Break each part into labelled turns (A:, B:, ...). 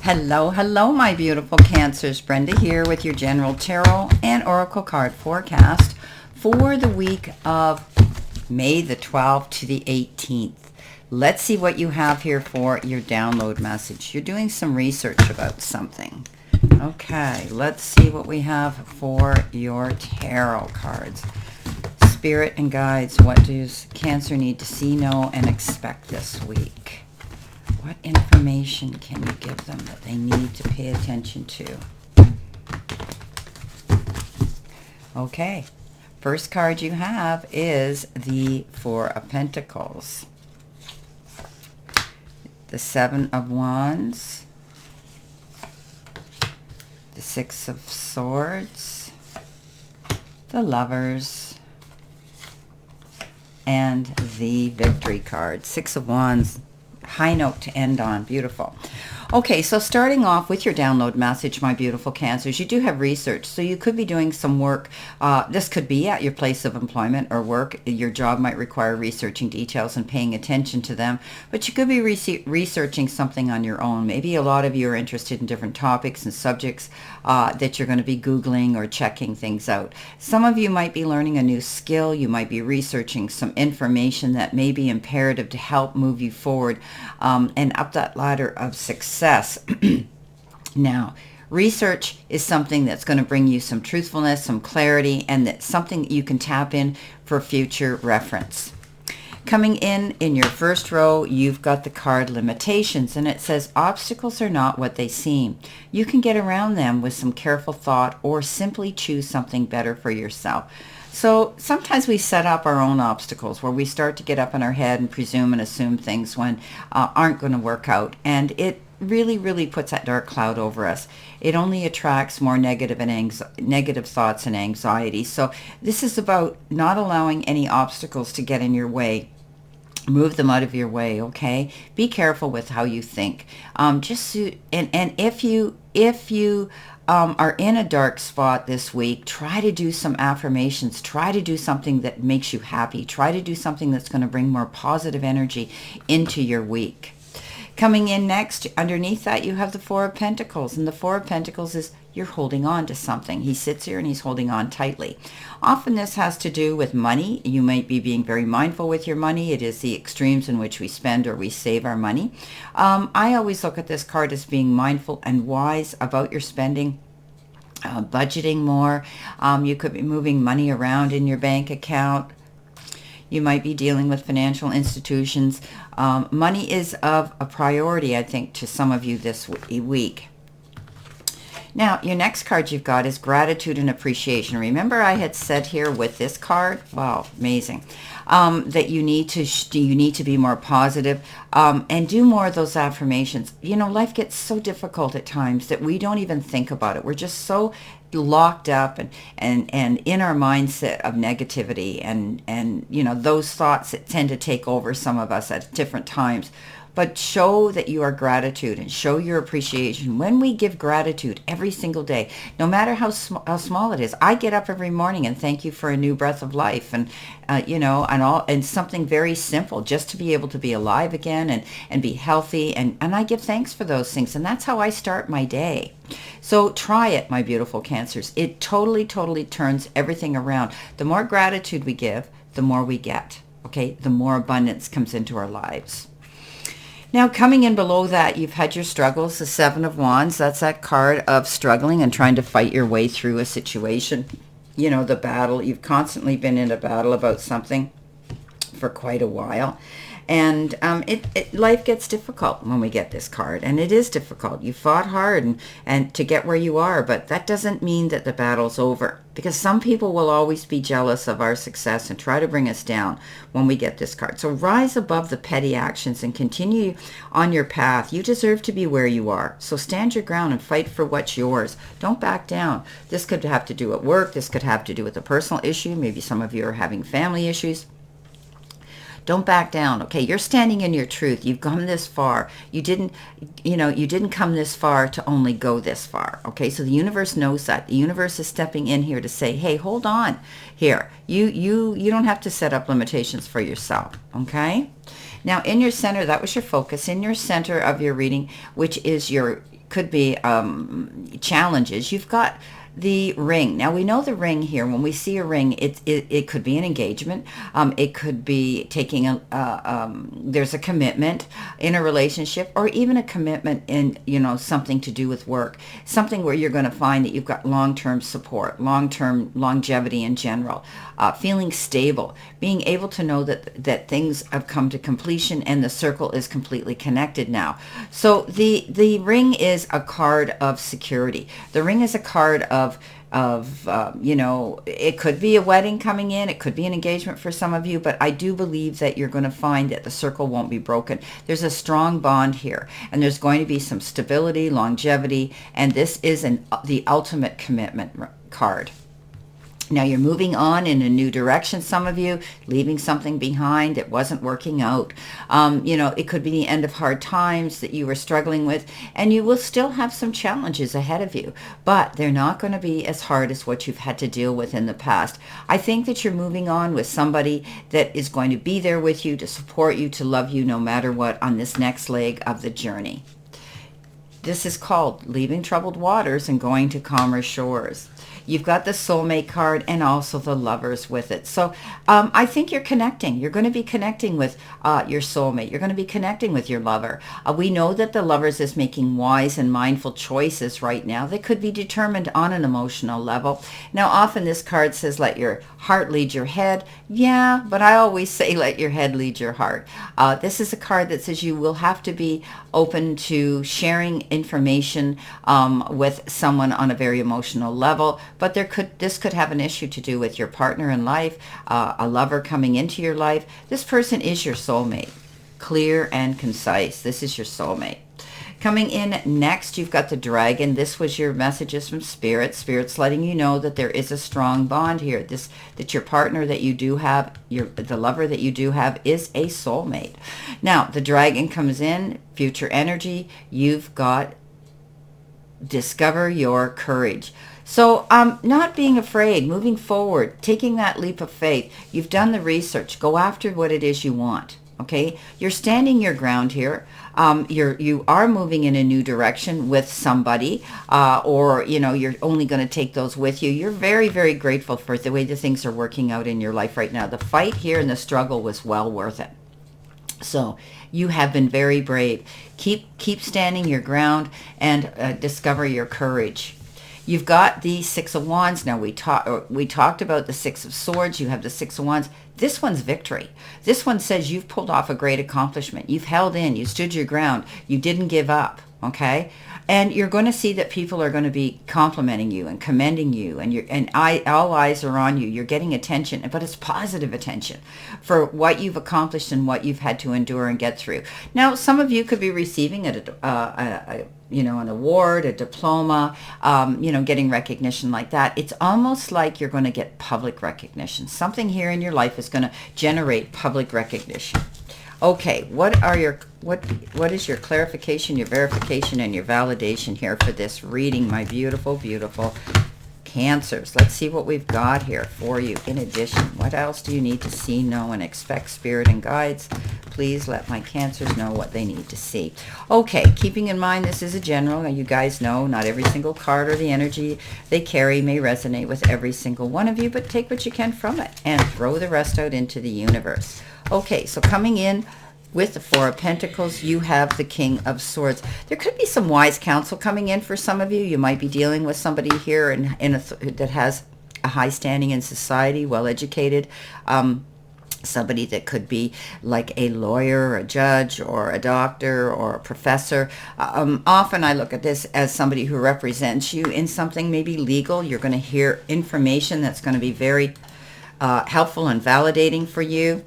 A: Hello, hello, my beautiful Cancers. Brenda here with your general tarot and oracle card forecast for the week of May the 12th to the 18th. Let's see what you have here for your download message. You're doing some research about something. Okay, let's see what we have for your tarot cards. Spirit and guides, what does Cancer need to see, know, and expect this week? What information can you give them that they need to pay attention to? Okay, first card you have is the Four of Pentacles. The Seven of Wands. The Six of Swords. The Lovers. And the Victory card. Six of Wands. High note to end on. Beautiful. Okay, so starting off with your download message, my beautiful Cancers, you do have research. So you could be doing some work. This could be at your place of employment or work. Your job might require researching details and paying attention to them. But you could be researching something on your own. Maybe a lot of you are interested in different topics and subjects that you're going to be Googling or checking things out. Some of you might be learning a new skill. You might be researching some information that may be imperative to help move you forward and up that ladder of success. Now, research is something that's going to bring you some truthfulness, some clarity, and that's something you can tap in for future reference. Coming in your first row, you've got the card Limitations, and it says obstacles are not what they seem. You can get around them with some careful thought or simply choose something better for yourself. So sometimes we set up our own obstacles where we start to get up in our head and presume and assume things when aren't going to work out. And it really puts that dark cloud over us. It only attracts more negative thoughts and anxiety. So this is about not allowing any obstacles to get in your way. Move them out of your way, okay? Be careful with how you think. And if you are in a dark spot this week, try to do some affirmations. Try to do something that makes you happy. Try to do something that's going to bring more positive energy into your week. Coming in next, underneath that, you have the Four of Pentacles. And the Four of Pentacles is you're holding on to something. He sits here and he's holding on tightly. Often this has to do with money. You might be being very mindful with your money. It is the extremes in which we spend or we save our money. I always look at this card as being mindful and wise about your spending. Budgeting more. You could be moving money around in your bank account. You might be dealing with financial institutions. Money is of a priority, I think, to some of you this week. Now, your next card you've got is Gratitude and Appreciation. Remember I had said here with this card, wow, amazing, that you need to be more positive and do more of those affirmations. You know, life gets so difficult at times that we don't even think about it. We're just so locked up and in our mindset of negativity and you know, those thoughts that tend to take over some of us at different times. But show that you are gratitude and show your appreciation. When we give gratitude every single day, no matter how small it is, I get up every morning and thank you for a new breath of life, and you know, and something very simple, just to be able to be alive again and be healthy, and I give thanks for those things, and that's how I start my day. So try it, my beautiful Cancers. It totally turns everything around. The more gratitude we give, the more we get. Okay, the more abundance comes into our lives. Now, coming in below that, you've had your struggles, the Seven of Wands. That's that card of struggling and trying to fight your way through a situation. You know, the battle. You've constantly been in a battle about something for quite a while. And life gets difficult when we get this card, and it is difficult. You fought hard and to get where you are, but that doesn't mean that the battle's over, because some people will always be jealous of our success and try to bring us down when we get this card. So rise above the petty actions and continue on your path. You deserve to be where you are. So stand your ground and fight for what's yours. Don't back down. This could have to do with work. This could have to do with a personal issue. Maybe some of you are having family issues. Don't back down. Okay, you're standing in your truth. You've come this far. You didn't come this far to only go this far. Okay, so the universe knows that. The universe is stepping in here to say, hey, hold on here. You don't have to set up limitations for yourself. Okay. Now in your center, that was your focus. In your center of your reading, which is your could be challenges. You've got the ring. Now we know the ring here. When we see a ring, it could be an engagement. It could be taking there's a commitment in a relationship, or even a commitment in something to do with work. Something where you're going to find that you've got long-term support, long-term longevity in general, feeling stable, being able to know that things have come to completion and the circle is completely connected now. So the ring is a card of security. The ring is a card of it could be a wedding coming in, it could be an engagement for some of you, but I do believe that you're going to find that the circle won't be broken. There's a strong bond here, and there's going to be some stability, longevity, and this is the ultimate commitment card. Now you're moving on in a new direction, some of you, leaving something behind that wasn't working out. It could be the end of hard times that you were struggling with, and you will still have some challenges ahead of you, but they're not going to be as hard as what you've had to deal with in the past. I think that you're moving on with somebody that is going to be there with you, to support you, to love you no matter what on this next leg of the journey. This is called leaving troubled waters and going to calmer shores. You've got the soulmate card and also the lovers with it. So I think you're connecting. You're going to be connecting with your soulmate. You're going to be connecting with your lover. We know that the lovers is making wise and mindful choices right now. They could be determined on an emotional level. Now, often this card says, let your heart lead your head. Yeah, but I always say, let your head lead your heart. This is a card that says you will have to be open to sharing information with someone on a very emotional level. But this could have an issue to do with your partner in life, a lover coming into your life. This person is your soulmate. Clear and concise. This is your soulmate. Coming in next, you've got the dragon. This was your messages from Spirit. Spirit's letting you know that there is a strong bond here. That your partner that you do have, the lover that you do have, is a soulmate. Now, the dragon comes in, future energy. You've got discover your courage. So not being afraid, moving forward, taking that leap of faith. You've done the research. Go after what it is you want. Okay, you're standing your ground here. You are moving in a new direction with somebody, or you're only going to take those with you. You're very, very grateful for the way the things are working out in your life right now. The fight here and the struggle was well worth it. So you have been very brave. Keep standing your ground and discover your courage. You've got the Six of Wands. Now we talked about the Six of Swords. You have the Six of Wands. This one's victory. This one says you've pulled off a great accomplishment. You've held in. You stood your ground. You didn't give up. Okay? And you're going to see that people are going to be complimenting you and commending you, and all eyes are on you. You're getting attention, but it's positive attention for what you've accomplished and what you've had to endure and get through. Now, some of you could be receiving an award, a diploma, getting recognition like that. It's almost like you're going to get public recognition. Something here in your life is going to generate public recognition. Okay, what is your clarification, your verification, and your validation here for this reading, my beautiful, beautiful Cancers? Let's see what we've got here for you. In addition, what else do you need to see, know, and expect? Spirit and guides, please let my Cancers know what they need to see. Okay, keeping in mind this is a general. You guys know not every single card or the energy they carry may resonate with every single one of you, but take what you can from it and throw the rest out into the universe. Okay, so coming in with the Four of Pentacles, you have the King of Swords. There could be some wise counsel coming in for some of you. You might be dealing with somebody here that has a high standing in society, well-educated, somebody that could be like a lawyer, or a judge, or a doctor, or a professor. Often I look at this as somebody who represents you in something maybe legal. You're going to hear information that's going to be very helpful and validating for you.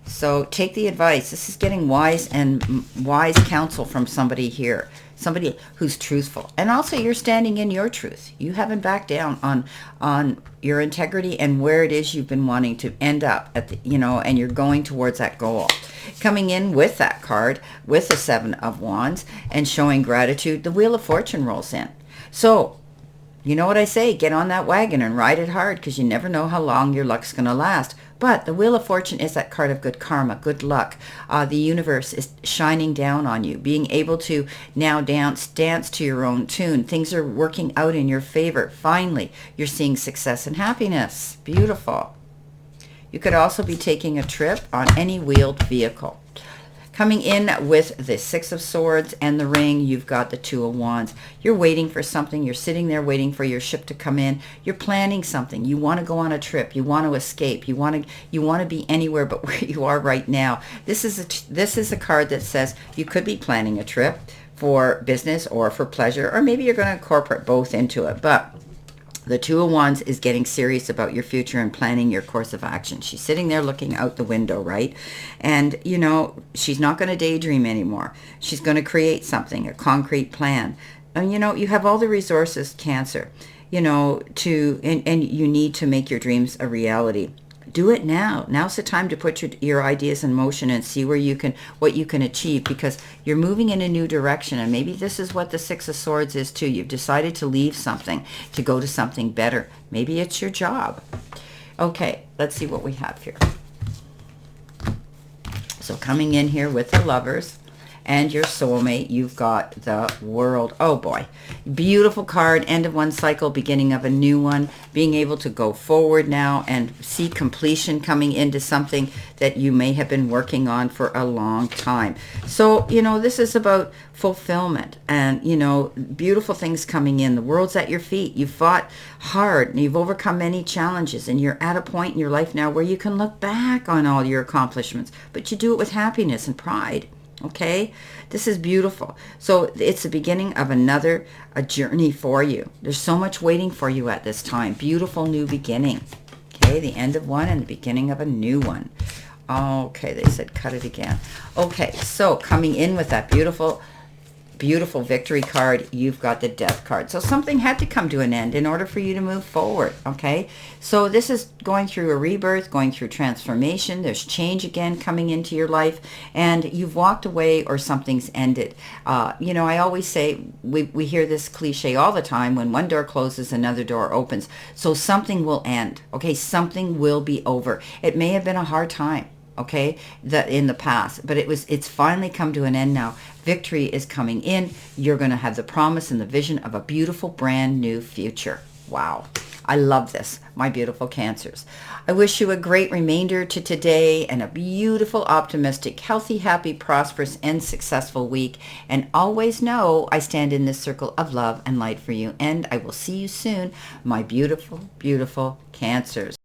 A: So take the advice. This is getting wise counsel from somebody here, somebody who's truthful. And also you're standing in your truth. You haven't backed down on your integrity and where it is you've been wanting to end up at and you're going towards that goal. Coming in with that card, with the Seven of Wands and showing gratitude, the Wheel of Fortune rolls in. So you know what I say, get on that wagon and ride it hard, because you never know how long your luck's going to last. But the Wheel of Fortune is that card of good karma, good luck. The universe is shining down on you, being able to now dance to your own tune. Things are working out in your favor. Finally, you're seeing success and happiness. Beautiful. You could also be taking a trip on any wheeled vehicle. Coming in with the Six of Swords and the Ring, you've got the Two of Wands. You're waiting for something. You're sitting there waiting for your ship to come in. You're planning something. You want to go on a trip. You want to escape. You want to be anywhere but where you are right now. This is a card that says you could be planning a trip for business or for pleasure, or maybe you're going to incorporate both into it. But the Two of Wands is getting serious about your future and planning your course of action. She's sitting there looking out the window, right? And, she's not going to daydream anymore. She's going to create something, a concrete plan. And, you have all the resources, Cancer, and you need to make your dreams a reality. Do it now. Now's the time to put your ideas in motion and see what you can achieve, because you're moving in a new direction. And maybe this is what the Six of Swords is too. You've decided to leave something to go to something better. Maybe it's your job. Okay, let's see what we have here. So coming in here with the Lovers and your soulmate, you've got the World. Oh boy, beautiful card. End of one cycle, beginning of a new one. Being able to go forward now and see completion coming into something that you may have been working on for a long time. So, this is about fulfillment and, beautiful things coming in. The world's at your feet. You fought hard and you've overcome many challenges, and you're at a point in your life now where you can look back on all your accomplishments, but you do it with happiness and pride. Okay, this is beautiful. So it's the beginning of a journey for you. There's so much waiting for you at this time. Beautiful new beginning. Okay, the end of one and the beginning of a new one. Okay, they said cut it again. Okay, so coming in with that beautiful victory card, you've got the Death card. So something had to come to an end in order for you to move forward, okay? So this is going through a rebirth, going through transformation. There's change again coming into your life, and you've walked away or something's ended. I always say, we hear this cliche all the time, when one door closes, another door opens. So something will end, okay? Something will be over. It may have been a hard time, okay, that in the past, but it's finally come to an end now. Victory is coming in. You're going to have the promise and the vision of a beautiful brand new future. Wow. I love this, my beautiful Cancers. I wish you a great remainder to today and a beautiful, optimistic, healthy, happy, prosperous, and successful week. And always know I stand in this circle of love and light for you. And I will see you soon, my beautiful, beautiful Cancers.